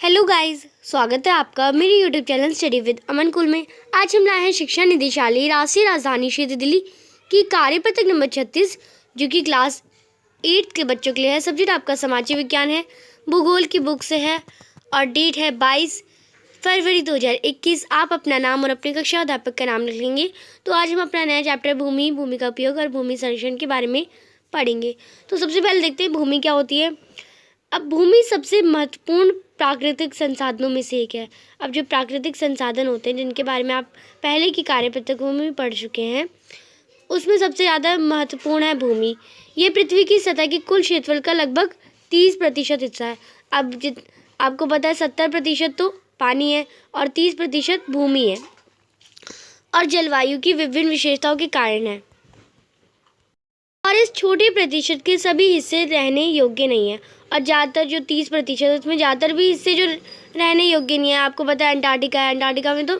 Hello guys, स्वागत है आपका मेरे यूट्यूब चैनल स्टडी विद अमन कुल में। आज हम लाए हैं शिक्षा निदेशालय राष्ट्रीय राजधानी क्षेत्र दिल्ली की कार्यपत्रक नंबर 36, जो कि क्लास 8 के बच्चों के लिए है। सब्जेक्ट आपका समाज विज्ञान है, भूगोल की बुक से है और डेट है 22 फरवरी 2021। आप अपना नाम और अपने कक्षा अध्यापक का नाम लिखेंगे। तो आज हम अपना नया चैप्टर भूमि का उपयोग और भूमि संरक्षण के बारे में पढ़ेंगे। तो सबसे पहले देखते हैं भूमि क्या होती है। अब भूमि सबसे महत्वपूर्ण प्राकृतिक संसाधनों में से एक है। अब जो प्राकृतिक संसाधन होते हैं जिनके बारे में आप पहले की कार्यपत्रकों में भी पढ़ चुके हैं, उसमें सबसे ज़्यादा महत्वपूर्ण है भूमि। ये पृथ्वी की सतह के कुल क्षेत्रफल का लगभग 30% हिस्सा है। अब आपको पता है 70% तो पानी है और 30% भूमि है और जलवायु की विभिन्न विशेषताओं के कारण है। और इस छोटे प्रतिशत के सभी हिस्से रहने योग्य नहीं है और ज़्यादातर जो 30% उसमें ज़्यादातर भी हिस्से जो रहने योग्य नहीं है। आपको पता है अंटार्कटिका में तो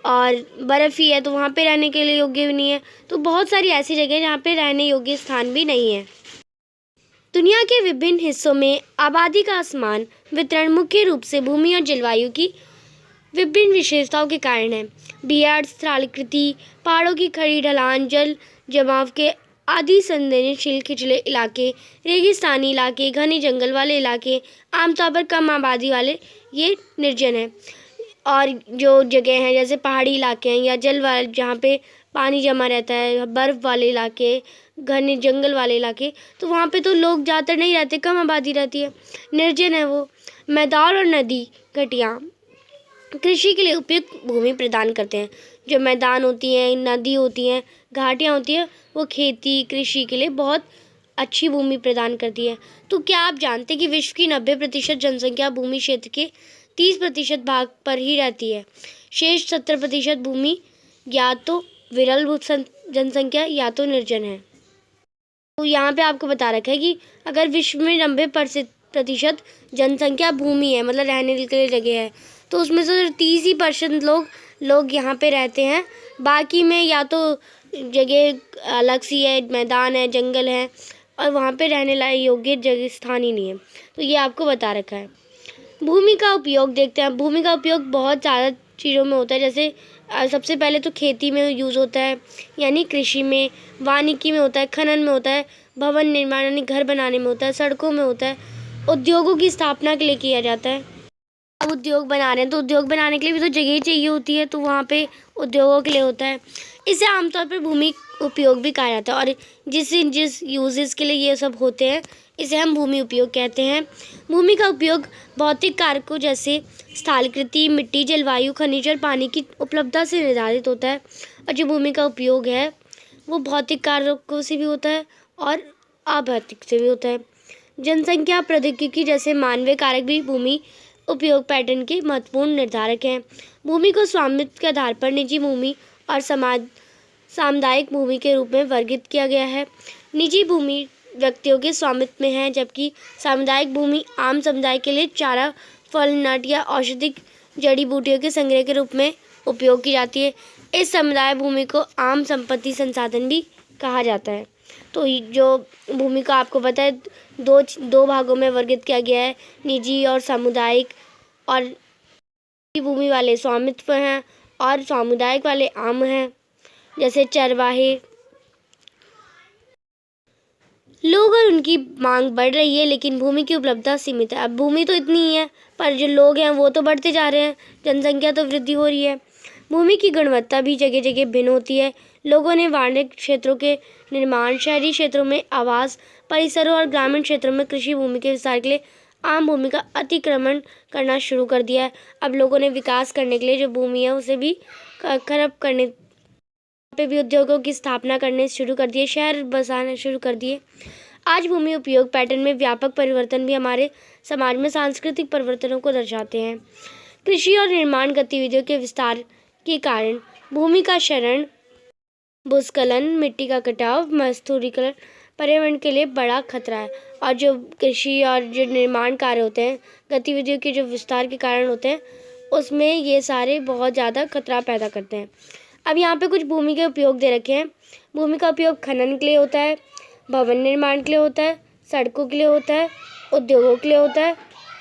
और बर्फ़ ही है, तो वहाँ पे रहने के लिए योग्य भी नहीं है। तो बहुत सारी ऐसी जगह हैं जहाँ पे रहने योग्य स्थान भी नहीं है। दुनिया के विभिन्न हिस्सों में आबादी का असमान वितरण मुख्य रूप से भूमि और जलवायु की विभिन्न विशेषताओं के कारण है। बिहार स्थलाकृति, पहाड़ों की खड़ी ढलान, जल जमाव के आदि संवेदनशील खिंचले इलाके, रेगिस्तानी इलाके, घने जंगल वाले इलाके, आमतौर पर कम आबादी वाले ये निर्जन है। और जो जगह हैं जैसे पहाड़ी इलाके हैं या जल वाले जहाँ पे पानी जमा रहता है, बर्फ़ वाले इलाके, घने जंगल वाले इलाके, तो वहाँ पे तो लोग ज़्यादातर नहीं रहते, कम आबादी रहती है, निर्जन है वो। मैदान और नदी घाटियाँ कृषि के लिए उपयुक्त भूमि प्रदान करते हैं। जो मैदान होती हैं, नदी होती हैं, घाटियाँ होती हैं, वो खेती कृषि के लिए बहुत अच्छी भूमि प्रदान करती है। तो क्या आप जानते हैं कि विश्व की 90% जनसंख्या भूमि क्षेत्र के 30% भाग पर ही रहती है। शेष 70% भूमि या तो विरल जनसंख्या या तो निर्जन है। तो यहाँ पे आपको बता रखा है कि अगर विश्व में 90% जनसंख्या भूमि है, मतलब रहने के लिए जगह है, तो उसमें से 30% लोग यहाँ पे रहते हैं। बाकी में या तो जगह अलग सी है, मैदान है, जंगल है और वहाँ पे रहने लायक योग्य जगह स्थान ही नहीं है। तो ये आपको बता रखा है। भूमि का उपयोग देखते हैं। भूमि का उपयोग बहुत ज़्यादा चीज़ों में होता है। जैसे सबसे पहले तो खेती में यूज़ होता है, यानी कृषि में, वानिकी में होता है, खनन में होता है, भवन निर्माण यानी घर बनाने में होता है, सड़कों में होता है, उद्योगों की स्थापना के लिए किया जाता है। अब उद्योग बना रहे हैं तो उद्योग बनाने के लिए भी तो जगह चाहिए होती है, तो वहाँ पे उद्योगों के लिए होता है। इसे आमतौर पर भूमि उपयोग भी कहा जाता है और जिस यूजेस के लिए ये सब होते हैं इसे हम भूमि उपयोग कहते हैं। भूमि का उपयोग भौतिक कारकों जैसे स्थलाकृति, मिट्टी, जलवायु, खनिज और पानी की उपलब्धता से निर्धारित होता है। और जो भूमि का उपयोग है वो भौतिक कारकों से भी होता है और अभौतिक से भी होता है। जनसंख्या, प्रौद्योगिकी जैसे मानवीय कारक भी भूमि उपयोग पैटर्न के महत्वपूर्ण निर्धारक हैं। भूमि को स्वामित्व के आधार पर निजी भूमि और सामुदायिक भूमि के रूप में वर्गीकृत किया गया है। निजी भूमि व्यक्तियों के स्वामित्व में है, जबकि सामुदायिक भूमि आम समुदाय के लिए चारा, फल, नट या औषधि जड़ी बूटियों के संग्रह के रूप में उपयोग की जाती है। इस समुदाय भूमि को आम संपत्ति संसाधन भी कहा जाता है। तो जो भूमि का आपको पता है दो भागों में वर्गीकृत किया गया है, निजी और सामुदायिक। और भूमि वाले स्वामित्व हैं और सामुदायिक वाले आम हैं, जैसे चरवाहे। लोग और उनकी मांग बढ़ रही है, लेकिन भूमि की उपलब्धता सीमित है। अब भूमि तो इतनी ही है पर जो लोग हैं वो तो बढ़ते जा रहे हैं, जनसंख्या तो वृद्धि हो रही है। भूमि की गुणवत्ता भी जगह जगह भिन्न होती है। लोगों ने वाणिज्यिक क्षेत्रों के निर्माण, शहरी क्षेत्रों में आवास परिसरों और ग्रामीण क्षेत्रों में कृषि भूमि के विस्तार के लिए आम भूमि का अतिक्रमण करना शुरू कर दिया है। अब लोगों ने विकास करने के लिए जो भूमि है उसे भी खराब करने पे भी उद्योगों की स्थापना करने शुरू कर दिए, शहर बसाने शुरू कर दिए। आज भूमि उपयोग पैटर्न में व्यापक परिवर्तन भी हमारे समाज में सांस्कृतिक परिवर्तनों को दर्शाते हैं। कृषि और निर्माण गतिविधियों के विस्तार के कारण भूमि का क्षरण, भूस्खलन, मिट्टी का कटाव, मरुस्थलीकरण पर्यावरण के लिए बड़ा खतरा है। और जो कृषि और जो निर्माण कार्य होते हैं, गतिविधियों के जो विस्तार के कारण होते हैं, उसमें ये सारे बहुत ज़्यादा खतरा पैदा करते हैं। अब यहाँ पे कुछ भूमि के उपयोग दे रखे हैं। भूमि का उपयोग खनन के लिए होता है, भवन निर्माण के लिए होता है, सड़कों के लिए होता है, उद्योगों के लिए होता है,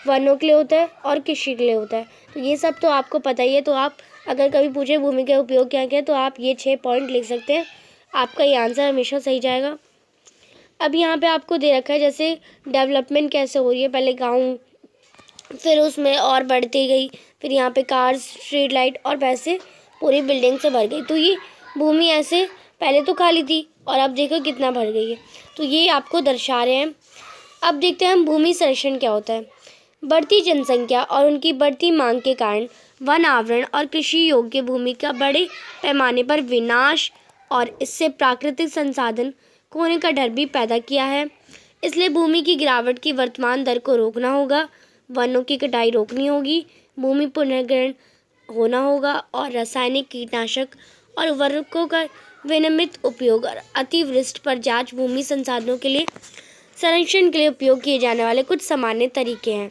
वनों के लिए होता है और कृषि के लिए होता है। तो ये सब तो आपको पता ही है। तो आप अगर कभी पूछे भूमि का उपयोग क्या क्या है तो आप ये 6 पॉइंट लिख सकते हैं। आपका ये आंसर हमेशा सही जाएगा। अब यहाँ पे आपको दे रखा है जैसे डेवलपमेंट कैसे हो रही है। पहले गाँव, फिर उसमें और बढ़ती गई, फिर यहाँ पे कार्स, स्ट्रीट लाइट और पैसे पूरी बिल्डिंग से भर गई। तो ये भूमि ऐसे पहले तो खाली थी और अब देखो कितना भर गई है। तो ये आपको दर्शा रहे हैं। अब देखते हैं हम भूमि संरक्षण क्या होता है। बढ़ती जनसंख्या और उनकी बढ़ती मांग के कारण वन आवरण और कृषि योग्य भूमि का बड़े पैमाने पर विनाश और इससे प्राकृतिक संसाधन खोने का डर भी पैदा किया है। इसलिए भूमि की गिरावट की वर्तमान दर को रोकना होगा, वनों की कटाई रोकनी होगी, भूमि पुनर्ग्रहण होना होगा और रासायनिक कीटनाशक और उर्वरकों का विनियमित उपयोग और अतिवृष्टि पर जांच भूमि संसाधनों के लिए संरक्षण के लिए उपयोग किए जाने वाले कुछ सामान्य तरीके हैं।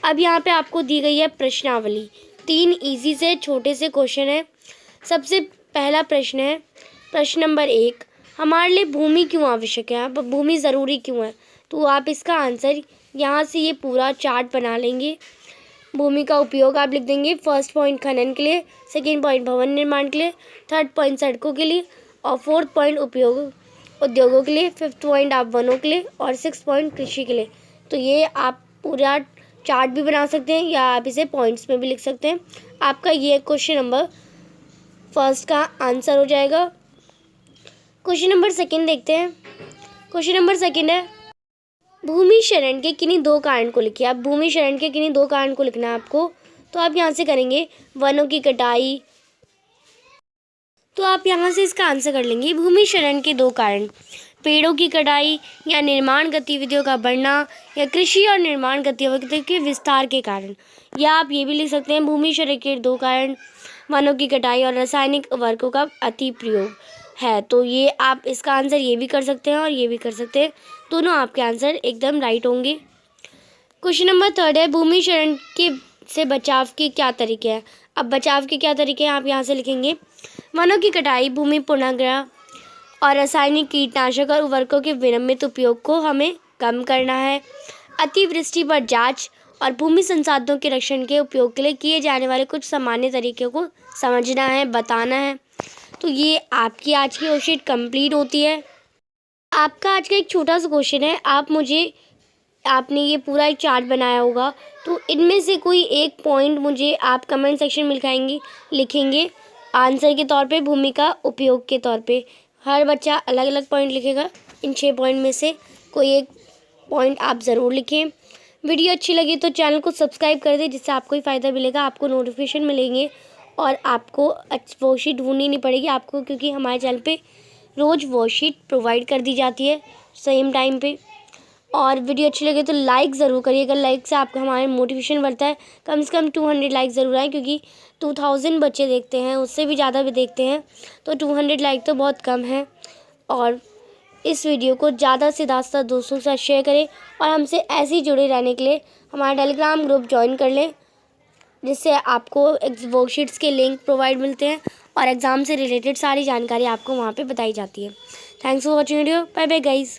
अब यहाँ पे आपको दी गई है प्रश्नावली। 3 इजी से छोटे से क्वेश्चन है। सबसे पहला प्रश्न है, प्रश्न नंबर 1, हमारे लिए भूमि क्यों आवश्यक है, भूमि ज़रूरी क्यों है। तो आप इसका आंसर यहाँ से ये पूरा चार्ट बना लेंगे। भूमि का उपयोग आप लिख देंगे। फर्स्ट पॉइंट खनन के लिए, सेकेंड पॉइंट भवन निर्माण के लिए, थर्ड पॉइंट सड़कों के लिए और फोर्थ पॉइंट उद्योगों के लिए, फिफ्थ पॉइंट आप वनों के लिए और सिक्स पॉइंट कृषि के लिए। तो ये आप पूरा चार्ट भी बना सकते हैं या आप इसे पॉइंट्स में भी लिख सकते हैं। आपका ये क्वेश्चन नंबर फर्स्ट का आंसर हो जाएगा। क्वेश्चन नंबर सेकेंड देखते हैं। क्वेश्चन नंबर सेकेंड है, भूमि क्षरण के किन्हीं 2 कारण को लिखिए। आप भूमि क्षरण के किन्हीं 2 कारण को लिखना है आपको। तो आप यहाँ से करेंगे वनों की कटाई। तो आप यहाँ से इसका आंसर कर लेंगे भूमि क्षरण के 2 कारण, पेड़ों की कटाई या निर्माण गतिविधियों का बढ़ना या कृषि और निर्माण गतिविधियों के विस्तार के कारण। या आप ये भी लिख सकते हैं भूमि क्षरण के 2 कारण वनों की कटाई और रासायनिक उर्वरकों का अति प्रयोग है। तो ये आप इसका आंसर ये भी कर सकते हैं और ये भी कर सकते हैं। दोनों आपके आंसर एकदम राइट होंगे। क्वेश्चन नंबर थर्ड है, भूमि क्षरण के से बचाव के क्या तरीके हैं। अब बचाव के क्या तरीके हैं आप यहाँ से लिखेंगे, वनों की कटाई, भूमि पुनर्ग्रहण और रासायनिक कीटनाशक और उर्वरकों के विनियमित उपयोग को हमें कम करना है। अतिवृष्टि पर जांच और भूमि संसाधनों के रक्षण के उपयोग के लिए किए जाने वाले कुछ सामान्य तरीकों को समझना है, बताना है। तो ये आपकी आज की वर्कशीट कंप्लीट होती है। आपका आज का एक छोटा सा क्वेश्चन है, आपने ये पूरा एक चार्ट बनाया होगा, तो इनमें से कोई एक पॉइंट मुझे आप कमेंट सेक्शन में लिखेंगे आंसर के तौर पे, भूमि का उपयोग के तौर पे। हर बच्चा अलग अलग पॉइंट लिखेगा। इन 6 पॉइंट में से कोई एक पॉइंट आप ज़रूर लिखें। वीडियो अच्छी लगी तो चैनल को सब्सक्राइब कर दें, जिससे आपको ही फ़ायदा मिलेगा, आपको नोटिफिकेशन मिलेंगे और आपको वर्कशीट ढूंढनी नहीं पड़ेगी आपको, क्योंकि हमारे चैनल पे रोज़ वर्कशीट प्रोवाइड कर दी जाती है सेम टाइम पे। और वीडियो अच्छी लगे तो लाइक ज़रूर करिए। अगर लाइक से आपका हमारे मोटिवेशन बढ़ता है। कम से कम 200 लाइक ज़रूर आए, क्योंकि 2000 बच्चे देखते हैं, उससे भी ज़्यादा भी देखते हैं। तो 200 लाइक तो बहुत कम है। और इस वीडियो को ज़्यादा से ज़्यादा दोस्तों के साथ शेयर करें और हमसे ऐसे ही जुड़े रहने के लिए हमारा टेलीग्राम ग्रुप ज्वाइन कर लें, जिससे आपको वर्कशीट्स के लिंक प्रोवाइड मिलते हैं और एग्ज़ाम से रिलेटेड सारी जानकारी आपको वहाँ पे बताई जाती है। Thanks for watching video. Bye bye guys.